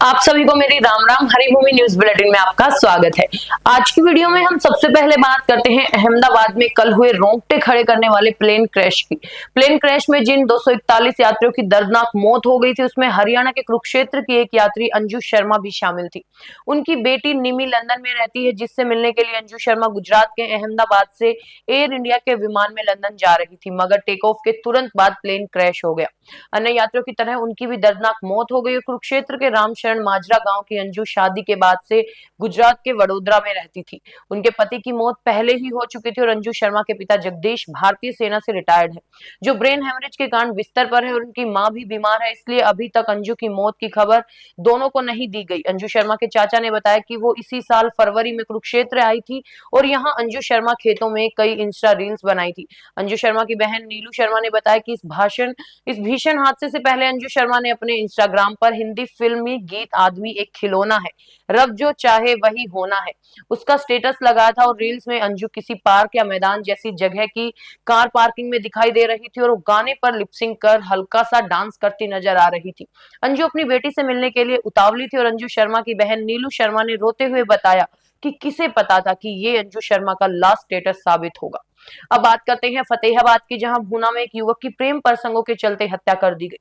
आप सभी को मेरी राम राम हरिभूमि न्यूज बुलेटिन में आपका स्वागत है। आज की वीडियो में हम सबसे पहले बात करते हैं अहमदाबाद में कल हुए रोंगटे खड़े करने वाले प्लेन क्रैश की। प्लेन क्रैश में जिन 241 यात्रियों की दर्दनाक मौत हो गई थी, उसमें हरियाणा के कुरुक्षेत्र की एक यात्री अंजू शर्मा भी शामिल थी। उनकी बेटी निमी लंदन में रहती है, जिससे मिलने के लिए अंजू शर्मा गुजरात के अहमदाबाद से एयर इंडिया के विमान में लंदन जा रही थी, मगर टेक ऑफ के तुरंत बाद प्लेन क्रैश हो गया। अन्य यात्रियों की तरह उनकी भी दर्दनाक मौत हो गई। कुरुक्षेत्र के रामशरण माजरा गांव की अंजू शादी के बाद से गुजरात के वडोदरा में रहती थी। उनके पति की मौत पहले ही हो चुकी थी और अंजू शर्मा के पिता जगदीश भारतीय सेना से रिटायर्ड है, जो ब्रेन हेमरेज के कारण बिस्तर पर है, और उनकी मां भी बीमार है, इसलिए अभी तक अंजू की मौत की खबर दोनों को नहीं दी गई। अंजू शर्मा के चाचा ने बताया कि वो इसी साल फरवरी में कुरुक्षेत्र आई थी और यहाँ अंजू शर्मा खेतों में कई इंस्टा रील्स बनाई थी। अंजू शर्मा की बहन नीलू शर्मा ने बताया कि इस भीषण हादसे से पहले अंजू शर्मा ने अपने इंस्टाग्राम पर हिंदी फिल्मी गीत आदमी एक खिलौना है, रब जो चाहे वही होना है, उसका स्टेटस लगाया था। और रील्स में अंजू किसी पार्क या मैदान जैसी जगह की कार पार्किंग में दिखाई दे रही थी और वो गाने पर लिपसिंग कर हल्का सा डांस करती नजर आ रही थी। अंजू अपनी बेटी से मिलने के लिए उतावली थी और अंजू शर्मा की बहन नीलू शर्मा ने रोते हुए बताया कि किसे पता था कि ये अंजू शर्मा का लास्ट स्टेटस साबित होगा। अब बात करते हैं फतेहाबाद की, जहां भूना में एक युवक की प्रेम प्रसंगों के चलते हत्या कर दी गई।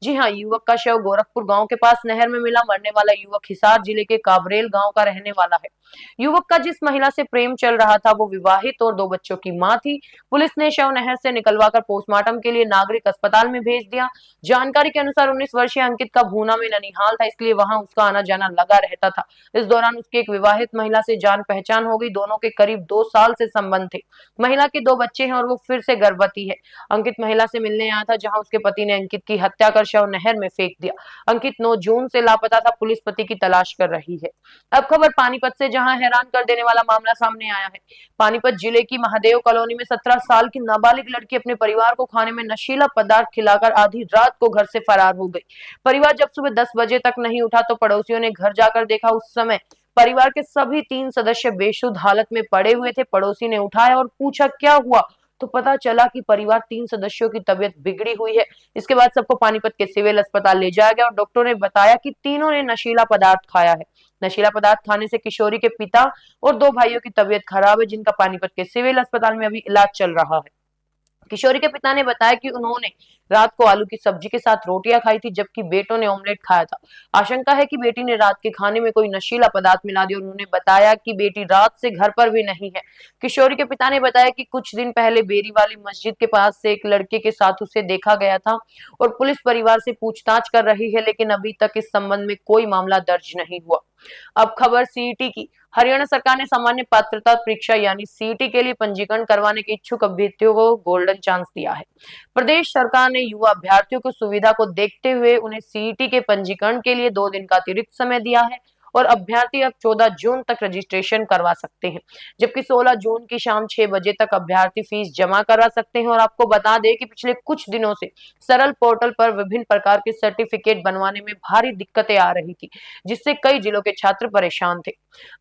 जी हां, युवक का शव गोरखपुर गांव के पास नहर में मिला। मरने वाला युवक हिसार जिले के काबरेल गांव का रहने वाला है। युवक का जिस महिला से प्रेम चल रहा था वो विवाहित और 2 बच्चों की मां थी। पुलिस ने शव नहर से निकलवाकर पोस्टमार्टम के लिए नागरिक अस्पताल में भेज दिया। जानकारी के अनुसार 19 वर्षीय अंकित का भूना में ननिहाल था, इसलिए वहां उसका आना जाना लगा रहता था। इस दौरान उसकी एक विवाहित महिला से जान पहचान हो गई। दोनों के करीब 2 साल से संबंध थे। महिला के 2 बच्चे हैं और वो फिर से गर्भवती है। अंकित महिला से मिलने आया था, जहां उसके पति ने अंकित की हत्या कर शव नहर में फेंक दिया। अंकित 9 जून से लापता था। पुलिस पति की तलाश कर रही है। अब खबर पानीपत से, जहां हैरान कर देने वाला मामला सामने आया है। पानीपत जिले की महादेव कॉलोनी में 17 साल की नाबालिग लड़की अपने परिवार को खाने में नशीला पदार्थ खिलाकर आधी रात को घर से फरार हो गई। परिवार जब सुबह 10 बजे तक नहीं उठा तो पड़ोसियों ने घर जाकर देखा। उस समय परिवार के सभी 3 सदस्य बेसुध हालत में पड़े हुए थे। पड़ोसी ने उठाया और पूछा क्या हुआ, तो पता चला कि परिवार 3 सदस्यों की तबीयत बिगड़ी हुई है। इसके बाद सबको पानीपत के सिविल अस्पताल ले जाया गया और डॉक्टरों ने बताया कि तीनों ने नशीला पदार्थ खाया है। नशीला पदार्थ खाने से किशोरी के पिता और 2 भाइयों की तबीयत खराब है, जिनका पानीपत के सिविल अस्पताल में अभी इलाज चल रहा है। किशोरी के पिता ने बताया कि उन्होंने रात को आलू की सब्जी के साथ रोटियां खाई थी, जबकि बेटों ने ऑमलेट खाया था। आशंका है कि बेटी ने रात के खाने में कोई नशीला पदार्थ मिला दिया। उन्होंने बताया कि बेटी रात से घर पर भी नहीं है। किशोरी के पिता ने बताया कि कुछ दिन पहले बेरी वाली मस्जिद के पास से एक लड़के के साथ उसे देखा गया था और पुलिस परिवार से पूछताछ कर रही है, लेकिन अभी तक इस संबंध में कोई मामला दर्ज नहीं हुआ। अब खबर सीईटी की। हरियाणा सरकार ने सामान्य पात्रता परीक्षा यानी सीईटी के लिए पंजीकरण करवाने के इच्छुक अभ्यर्थियों को गोल्डन चांस दिया है। प्रदेश सरकार ने युवा अभ्यर्थियों की सुविधा को देखते हुए उन्हें सीईटी के पंजीकरण के लिए 2 दिन का अतिरिक्त समय दिया है और अभ्यर्थी अब 14 जून तक रजिस्ट्रेशन करवा सकते हैं, जबकि 16 जून की शाम 6 बजे तक अभ्यर्थी फीस जमा करा सकते हैं। और आपको बता दें कि पिछले कुछ दिनों से सरल पोर्टल पर विभिन्न प्रकार के सर्टिफिकेट बनवाने में भारी दिक्कतें आ रही थी, जिससे कई जिलों के छात्र परेशान थे।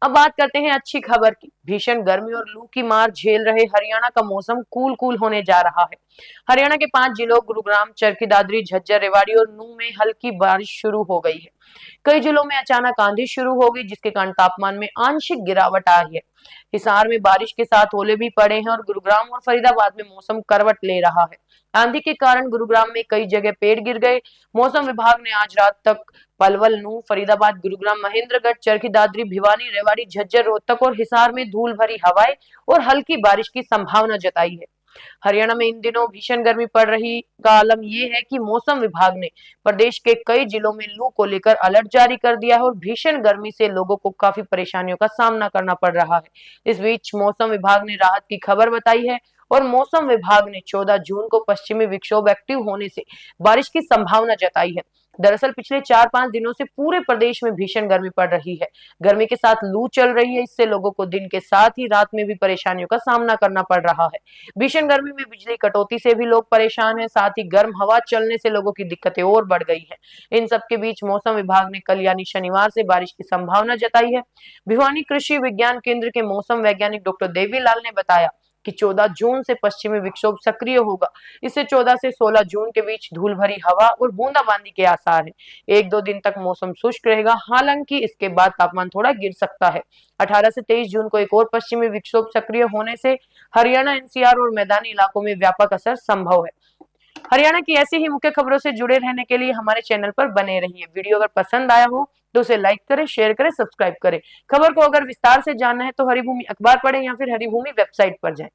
अब बात करते हैं अच्छी खबर की। भीषण गर्मी और लू की मार झेल रहे हरियाणा का मौसम कूल होने जा रहा है। हरियाणा के 5 जिलों गुरुग्राम, चरखी दादरी, झज्जर, रेवाड़ी और नूंह में हल्की बारिश शुरू हो गई है। कई जिलों में अचानक आंधी शुरू हो गई, जिसके कारण तापमान में आंशिक गिरावट आई है। हिसार में बारिश के साथ ओले भी पड़े हैं और गुरुग्राम और फरीदाबाद में मौसम करवट ले रहा है। आंधी के कारण गुरुग्राम में कई जगह पेड़ गिर गए। मौसम विभाग ने आज रात तक पलवल, नूंह, फरीदाबाद, गुरुग्राम, महेंद्रगढ़, चरखी दादरी, भिवानी, रेवाड़ी, झज्जर, रोहतक और हिसार में धूल भरी हवाएं और हल्की बारिश की संभावना जताई है। हरियाणा में इन दिनों भीषण गर्मी पड़ रही का आलम यह है कि मौसम विभाग ने प्रदेश के कई जिलों में लू को लेकर अलर्ट जारी कर दिया है और भीषण गर्मी से लोगों को काफी परेशानियों का सामना करना पड़ रहा है। इस बीच मौसम विभाग ने राहत की खबर बताई है और मौसम विभाग ने 14 जून को पश्चिमी विक्षोभ एक्टिव होने से बारिश की संभावना जताई है। दरअसल पिछले 4-5 दिनों से पूरे प्रदेश में भीषण गर्मी पड़ रही है। गर्मी के साथ लू चल रही है, इससे लोगों को दिन के साथ ही रात में भी परेशानियों का सामना करना पड़ रहा है। भीषण गर्मी में बिजली कटौती से भी लोग परेशान हैं, साथ ही गर्म हवा चलने से लोगों की दिक्कतें और बढ़ गई है। इन सबके बीच मौसम विभाग ने कल यानी शनिवार से बारिश की संभावना जताई है। भिवानी कृषि विज्ञान केंद्र के मौसम वैज्ञानिक डॉक्टर देवीलाल ने बताया कि 14 जून से पश्चिमी विक्षोभ सक्रिय होगा। इससे 14 से 16 जून के बीच धूल भरी हवा और बूंदाबांदी के आसार हैं। 1-2 दिन तक मौसम शुष्क रहेगा, हालांकि इसके बाद तापमान थोड़ा गिर सकता है। 18 से 23 जून को एक और पश्चिमी विक्षोभ सक्रिय होने से हरियाणा, एनसीआर और मैदानी इलाकों में व्यापक असर संभव है। हरियाणा की ऐसी ही मुख्य खबरों से जुड़े रहने के लिए हमारे चैनल पर बने रहिए। वीडियो अगर पसंद आया हो तो उसे लाइक करें, शेयर करें, सब्सक्राइब करें। खबर को अगर विस्तार से जानना है तो हरिभूमि अखबार पढ़ें या फिर हरिभूमि वेबसाइट पर जाएं।